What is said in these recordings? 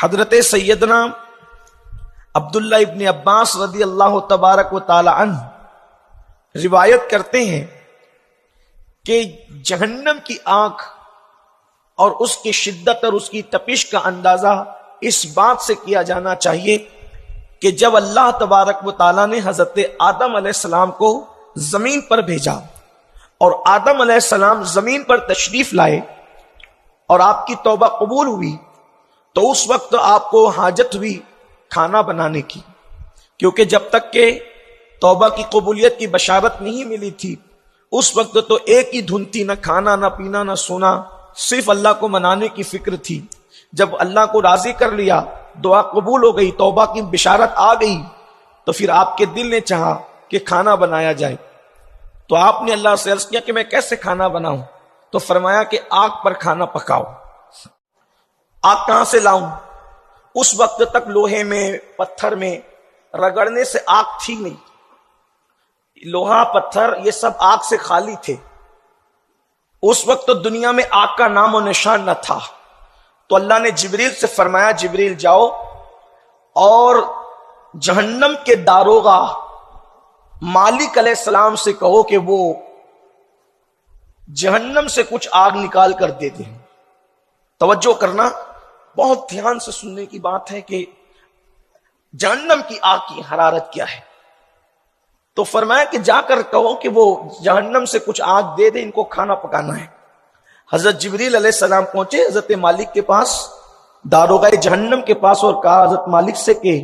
حضرت سیدنا عبداللہ ابن عباس رضی اللہ تبارک و تعالی عنہ روایت کرتے ہیں کہ جہنم کی آگ اور اس کی شدت اور اس کی تپش کا اندازہ اس بات سے کیا جانا چاہیے کہ جب اللہ تبارک و تعالی نے حضرت آدم علیہ السلام کو زمین پر بھیجا اور آدم علیہ السلام زمین پر تشریف لائے اور آپ کی توبہ قبول ہوئی تو اس وقت آپ کو حاجت ہوئی کھانا بنانے کی، کیونکہ جب تک کہ توبہ کی قبولیت کی بشارت نہیں ملی تھی اس وقت تو ایک ہی دھن تھی، نہ کھانا نہ پینا نہ سونا، صرف اللہ کو منانے کی فکر تھی۔ جب اللہ کو راضی کر لیا، دعا قبول ہو گئی، توبہ کی بشارت آ گئی، تو پھر آپ کے دل نے چاہا کہ کھانا بنایا جائے۔ تو آپ نے اللہ سے عرض کیا کہ میں کیسے کھانا بناؤں؟ تو فرمایا کہ آگ پر کھانا پکاؤ۔ آگ کہاں سے لاؤں؟ اس وقت تک لوہے میں پتھر میں رگڑنے سے آگ تھی نہیں، لوہا پتھر یہ سب آگ سے خالی تھے۔ اس وقت تو دنیا میں آگ کا نام و نشان نہ تھا۔ تو اللہ نے جبریل سے فرمایا جبریل جاؤ اور جہنم کے داروغہ مالک علیہ السلام سے کہو کہ وہ جہنم سے کچھ آگ نکال کر دے دیں۔ توجہ کرنا، بہت دھیان سے سننے کی بات ہے کہ جہنم کی آگ کی حرارت کیا ہے۔ تو فرمایا کہ جا کر کہو کہ وہ جہنم سے کچھ آگ دے دے، ان کو کھانا پکانا ہے۔ حضرت جبریل علیہ السلام پہنچے حضرت مالک کے پاس، داروغہ جہنم کے پاس، اور کہا حضرت مالک سے کہ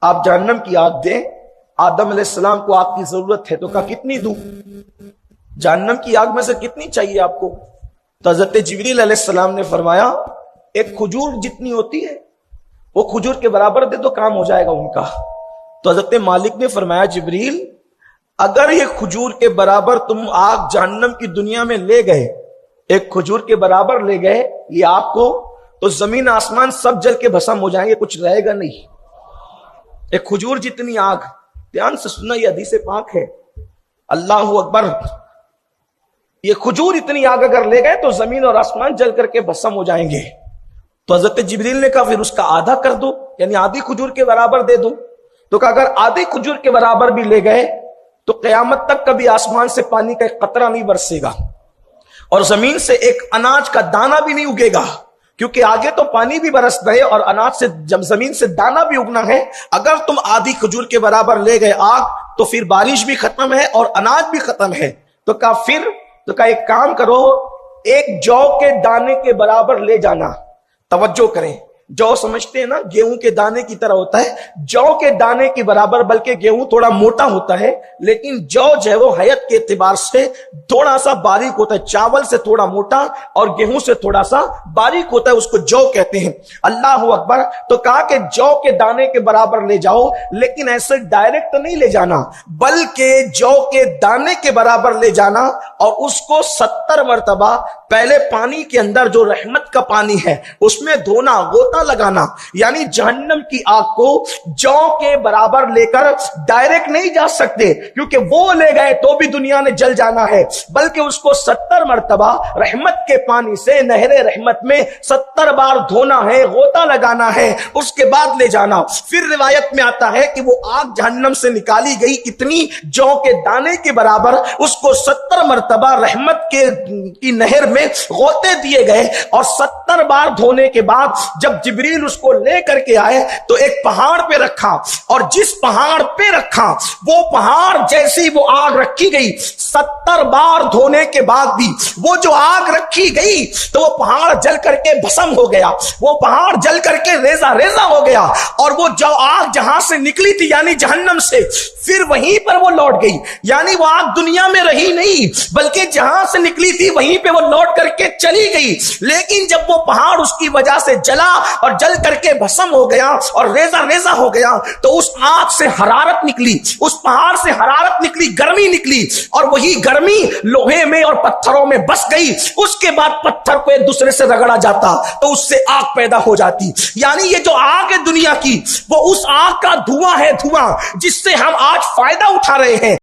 آپ جہنم کی آگ دیں، آدم علیہ السلام کو آگ کی ضرورت ہے۔ تو کہا کتنی دوں؟ جہنم کی آگ میں سے کتنی چاہیے آپ کو؟ تو حضرت جبریل علیہ السلام نے فرمایا ایک کھجور جتنی ہوتی ہے وہ کھجور کے برابر دے دو، کام ہو جائے گا ان کا۔ تو حضرت مالک نے فرمایا جبریل اگر یہ کھجور کے برابر تم آگ جہنم کی دنیا میں لے گئے، ایک کھجور کے برابر لے گئے یہ آگ کو، تو زمین آسمان سب جل کے بھسم ہو جائیں گے، کچھ رہے گا نہیں۔ ایک کھجور جتنی آگ، دھیان سے سننا، یہ حدیث پاک ہے، اللہ اکبر۔ یہ کھجور اتنی آگ اگر لے گئے تو زمین اور آسمان جل کر کے بھسم ہو جائیں گے۔ تو حضرت جبریل نے کہا پھر اس کا آدھا کر دو، یعنی آدھی کھجور کے برابر دے دو۔ تو کہا اگر آدھی کھجور کے برابر بھی لے گئے تو قیامت تک کبھی آسمان سے پانی کا ایک قطرہ نہیں برسے گا اور زمین سے ایک اناج کا دانہ بھی نہیں اگے گا، کیونکہ آگے تو پانی بھی برسنا ہے اور اناج سے جب زمین سے دانہ بھی اگنا ہے۔ اگر تم آدھی کھجور کے برابر لے گئے آگ تو پھر بارش بھی ختم ہے اور اناج بھی ختم ہے۔ تو کہا ایک کام کرو، ایک جو کے دانے کے برابر لے جانا۔ توجہ کریں، جو سمجھتے ہیں نا گیہوں کے دانے کی طرح ہوتا ہے، جو کے دانے کی برابر، بلکہ گیہوں تھوڑا موٹا ہوتا ہے لیکن جو ہے وہ حیت کے اعتبار سے تھوڑا سا باریک ہوتا ہے، چاول سے تھوڑا موٹا اور گیہوں سے تھوڑا سا باریک ہوتا ہے، اس کو جو کہتے ہیں۔ اللہ اکبر۔ تو کہا کہ جو کے دانے کے برابر لے جاؤ، لیکن ایسے ڈائریکٹ نہیں لے جانا، بلکہ جو کے دانے کے برابر لے جانا اور اس کو 70 مرتبہ پہلے پانی کے اندر جو رحمت کا پانی ہے اس میں دھونا، غوطہ لگانا، یعنی جہنم کی آگ کو جو کے برابر لے کر ڈائریکٹ نہیں جا سکتے، کیونکہ وہ لے گئے تو بھی دنیا نے جل جانا ہے، بلکہ اس کو 70 مرتبہ رحمت کے پانی سے نہر رحمت میں 70 بار دھونا ہے، غوطہ لگانا ہے، اس کے بعد لے جانا۔ پھر روایت میں آتا ہے کہ وہ آگ جہنم سے نکالی گئی کتنی؟ جو کے دانے کے برابر، اس کو 70 مرتبہ رحمت کی نہر میں غوطے دیے گئے اور 70 بار دھونے کے بعد جب جبریل اس کو لے کر کے آئے تو ایک پہاڑ پہ رکھا، اور جس پہاڑ پہ رکھا وہ پہاڑ جیسی وہ آگ رکھی گئی، 70 بار دھونے کے بعد بھی وہ جو آگ رکھی گئی تو وہ پہاڑ جل کر کے بھسم ہو گیا، وہ پہاڑ جل کر کے ریزہ ریزہ ہو گیا، اور وہ جو آگ جہاں سے نکلی تھی یعنی جہنم سے، پھر وہیں پر وہ لوٹ گئی، یعنی وہ آگ دنیا میں رہی نہیں بلکہ جہاں سے نکلی تھی وہیں پہ وہ لوٹ کر کے چلی گئی۔ لیکن جب وہ پہاڑ اس کی وجہ سے جلا اور جل کر کے بھسم ہو گیا اور ریزہ ریزہ ہو گیا تو اس آگ سے حرارت نکلی، اس پہاڑ سے حرارت نکلی، گرمی نکلی، اور وہی گرمی لوہے میں اور پتھروں میں بس گئی۔ اس کے بعد پتھر کو ایک دوسرے سے رگڑا جاتا تو اس سے آگ پیدا ہو جاتی۔ یعنی یہ جو آگ ہے دنیا کی وہ اس آگ کا دھواں ہے، دھواں جس سے ہم آج فائدہ اٹھا رہے ہیں۔